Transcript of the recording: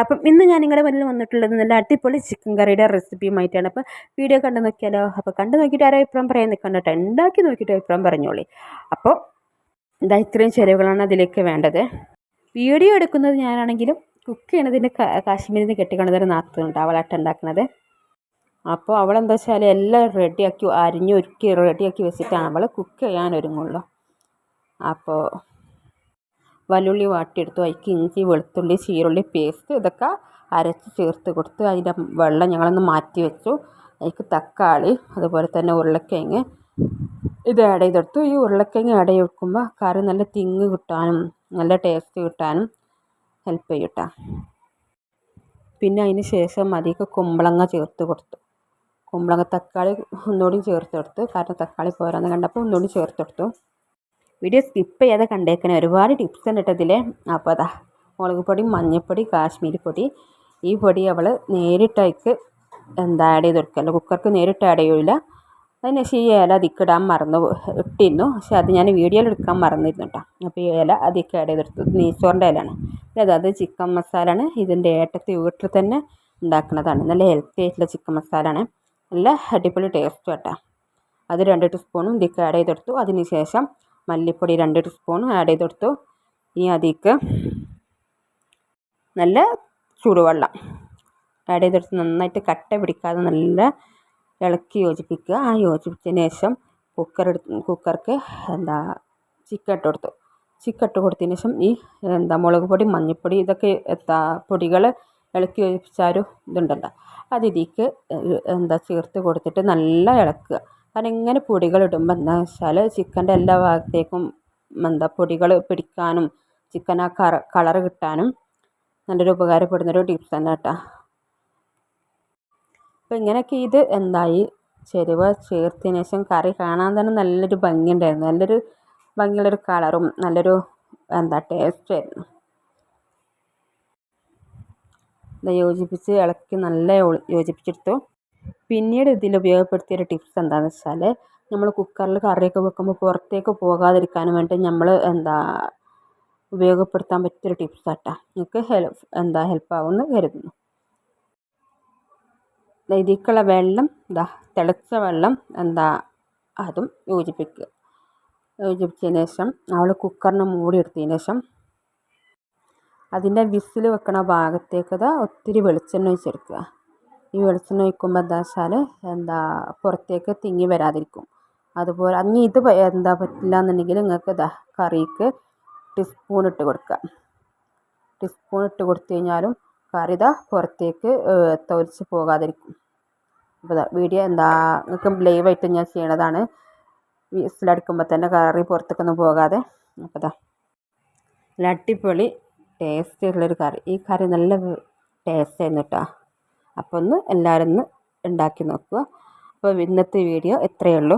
അപ്പം ഇന്ന് ഞാൻ നിങ്ങളുടെ മുന്നിൽ വന്നിട്ടുള്ളത് നല്ല അടിപൊളി ചിക്കൻ കറിയുടെ റെസിപ്പിയുമായിട്ടാണ്. അപ്പോൾ വീഡിയോ കണ്ടു നോക്കിയാലോ? അപ്പോൾ കണ്ടു നോക്കിയിട്ട് ആരോ അഭിപ്രായം പറയാൻ നിൽക്കണ്ട കേട്ടോ, ഉണ്ടാക്കി നോക്കിയിട്ട് അഭിപ്രായം പറഞ്ഞോളി. അപ്പോൾ ഇതാ ഇത്രയും ചേരുവകളാണ് അതിലേക്ക് വേണ്ടത്. വീഡിയോ എടുക്കുന്നത് ഞാനാണെങ്കിലും കുക്ക് ചെയ്യണതിൻ്റെ കാശ്മീരിൽ നിന്ന് കെട്ടിക്കൊണ്ടതൊരു നാത്തുണ്ട്, അവളാട്ട ഉണ്ടാക്കുന്നത്. അപ്പോൾ അവളെന്താ വെച്ചാൽ എല്ലാം റെഡിയാക്കി അരിഞ്ഞൊരുക്കി റെഡിയാക്കി വെച്ചിട്ടാണ് അവൾ കുക്ക് ചെയ്യാൻ ഒരുങ്ങുള്ളൂ. അപ്പോൾ വല്ലുള്ളി വാട്ടിയെടുത്തു, അതിലേക്ക് ഇഞ്ചി വെളുത്തുള്ളി ചീരുള്ളി പേസ്റ്റ് ഇതൊക്കെ അരച്ച് ചേർത്ത് കൊടുത്ത് അതിൻ്റെ വെള്ളം ഞങ്ങളൊന്ന് മാറ്റി വെച്ചു. അതിലേക്ക് തക്കാളി അതുപോലെ തന്നെ ഉരുളക്കിഴങ്ങ് ഇത് ആഡ് ചെയ്തെടുത്തു. ഈ ഉരുളക്കിഴങ്ങ് ആഡ് ചെയ്ത് വെക്കുമ്പോൾ കറി നല്ല തിങ്ങ് കിട്ടാനും നല്ല ടേസ്റ്റ് കിട്ടാനും ഹെൽപ്പ് ചെയ്യട്ടാ. പിന്നെ അതിന് ശേഷം അതിലേക്ക് കുമ്പളങ്ങ ചേർത്ത് കൊടുത്തു. കുമ്പളങ്ങ തക്കാളി ഒന്നുകൂടി ചേർത്ത് കൊടുത്തു, കാരണം തക്കാളി പോരാന്ന് കണ്ടപ്പോൾ ഒന്നുകൂടി ചേർത്തെടുത്തു. വീഡിയോ സ്കിപ്പ് ചെയ്യാതെ കണ്ടേക്കണേ, ഒരുപാട് ടിപ്സ് ഉണ്ട് ഇതിൽ. അപ്പോൾ അതാ മുളക് പൊടി മഞ്ഞൾപ്പൊടി കാശ്മീരി പൊടി, ഈ പൊടി അവൾ നേരിട്ടേക്ക് ആഡ് ചെയ്ത് കൊടുക്കല്ലോ, കുക്കർക്ക് നേരിട്ട് ആഡ് ചെയ്യില്ല. അതിന് ശേഷം ഈ ഇല അതിക്കിടാൻ ഇട്ടിരുന്നു, പക്ഷെ അത് ഞാൻ വീഡിയോയിൽ എടുക്കാൻ മറന്നിരുന്നു കേട്ടോ. അപ്പോൾ ഈ ഇല അതിലേക്ക് ആഡ് ചെയ്തെടുത്തു. നെയ്ച്ചോറിൻ്റെ ഇലയാണ് അത് ചിക്കൻ മസാലയാണ്. ഇതിൻ്റെ ഏട്ടത്തി വീട്ടിൽ തന്നെ ഉണ്ടാക്കുന്നതാണ്, നല്ല ഹെൽത്തി ആയിട്ടുള്ള ചിക്കൻ മസാലയാണ്, നല്ല അടിപൊളി ടേസ്റ്റ് കേട്ടോ. അത് 2 ടീസ്പൂണും ഇതിലേക്ക് ആഡ് ചെയ്തെടുത്തു. അതിന് ശേഷം മല്ലിപ്പൊടി 2 ടീസ്പൂണും ആഡ് ചെയ്തെടുത്തു. ഇനി അതിലേക്ക് നല്ല ചൂടുവെള്ളം ആഡ് ചെയ്തെടുത്ത് നന്നായിട്ട് കട്ട പിടിക്കാതെ നല്ല ഇളക്കി യോജിപ്പിക്കുക. ആ യോജിപ്പിച്ചതിന് ശേഷം കുക്കർക്ക് ചിക്കൻ ഇട്ട് കൊടുത്തു. ചിക്കൻ ഇട്ട് കൊടുത്തതിന് ശേഷം ഈ മുളക് പൊടി മഞ്ഞൾപ്പൊടി ഇതൊക്കെ പൊടികൾ ഇളക്കി യോജിപ്പിച്ച ഒരു ഇതുണ്ടല്ലോ, അത് ഇതിലേക്ക് ചേർത്ത് കൊടുത്തിട്ട് നല്ല ഇളക്കുക. കാരണം ഇങ്ങനെ പൊടികൾ ഇടുമ്പോൾ എന്താ വെച്ചാൽ ചിക്കൻ്റെ എല്ലാ ഭാഗത്തേക്കും പൊടികൾ പിടിക്കാനും ചിക്കൻ ആ കളറ് കിട്ടാനും നല്ലൊരു ഉപകാരപ്പെടുന്നൊരു ടിപ്സ് തന്നെ കേട്ടോ. അപ്പോൾ ഇങ്ങനെയൊക്കെ ഇത് എന്തായി ചേരുവ ചേർത്തതിന് ശേഷം കറി കാണാൻ തന്നെ നല്ലൊരു ഭംഗിയുണ്ടായിരുന്നു, നല്ലൊരു ഭംഗിയുള്ളൊരു കളറും നല്ലൊരു ടേസ്റ്റ് ആയിരുന്നു. യോജിപ്പിച്ച് ഇളക്കി നല്ല യോജിപ്പിച്ചെടുത്തു. പിന്നീട് ഇതിൽ ഉപയോഗപ്പെടുത്തിയൊരു ടിപ്സ് എന്താണെന്ന് വെച്ചാൽ, നമ്മൾ കുക്കറിൽ കറിയൊക്കെ വെക്കുമ്പോൾ പുറത്തേക്ക് പോകാതിരിക്കാനും വേണ്ടി നമ്മൾ ഉപയോഗപ്പെടുത്താൻ പറ്റിയൊരു ടിപ്സ് കേട്ടോ. നിങ്ങൾക്ക് ഹെൽപ്പാകുമെന്ന് കരുതുന്നു. ഇതിലേക്കുള്ള വെള്ളം തിളച്ച വെള്ളം അതും യോജിപ്പിക്കുക. യോജിപ്പിച്ചതിന് ശേഷം അവൾ കുക്കറിനെ മൂടി എടുത്തതിന് ശേഷം അതിൻ്റെ വിസിൽ വെക്കണ ഭാഗത്തേക്ക് ഒത്തിരി വെളിച്ചെണ്ണ ഒഴിച്ചെടുക്കുക. ഈ വെളിച്ചെണ്ണ ഒഴിക്കുമ്പോൾ എന്താ വെച്ചാൽ പുറത്തേക്ക് തിങ്ങി വരാതിരിക്കും. അതുപോലെ അന്ന് ഇത് പറ്റില്ല എന്നുണ്ടെങ്കിൽ നിങ്ങൾക്ക് കറിക്ക് ടീസ്പൂൺ ഇട്ട് കൊടുക്കുക. ടീസ്പൂൺ ഇട്ട് കൊടുത്തു കഴിഞ്ഞാലും കറി പുറത്തേക്ക് തൊലിച്ച് പോകാതിരിക്കും. അപ്പോൾ വീഡിയോ നിങ്ങൾക്ക് ലൈവായിട്ട് ഞാൻ ചെയ്യണതാണ്, വിസിലടിക്കുമ്പോൾ തന്നെ കറി പുറത്തേക്കൊന്നും പോകാതെ. അപ്പോൾ നല്ല അടിപൊളി ടേസ്റ്റ് ഉള്ളൊരു കറി, ഈ കറി നല്ല ടേസ്റ്റ് ആയിരുന്നു കേട്ടോ. അപ്പോൾ എല്ലാവരും ഉണ്ടാക്കി നോക്കുക. അപ്പോൾ ഇന്നത്തെ വീഡിയോ ഇത്രയേ ഉള്ളൂ.